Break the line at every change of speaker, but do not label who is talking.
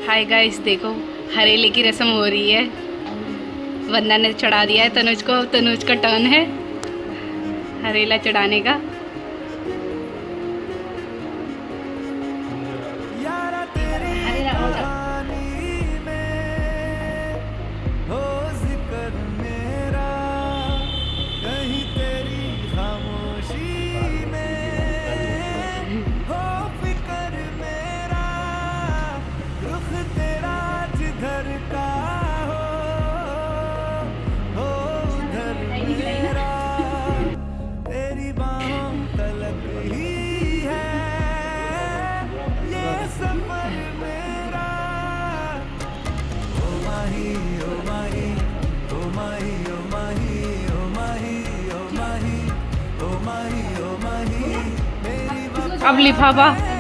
Hi guys, देखो हरेले की रस्म हो रही है। वंदना ने चढ़ा दिया है तनुज को। तनुज का टर्न है हरेला चढ़ाने का। हरेला हो जा। अब लिफाफा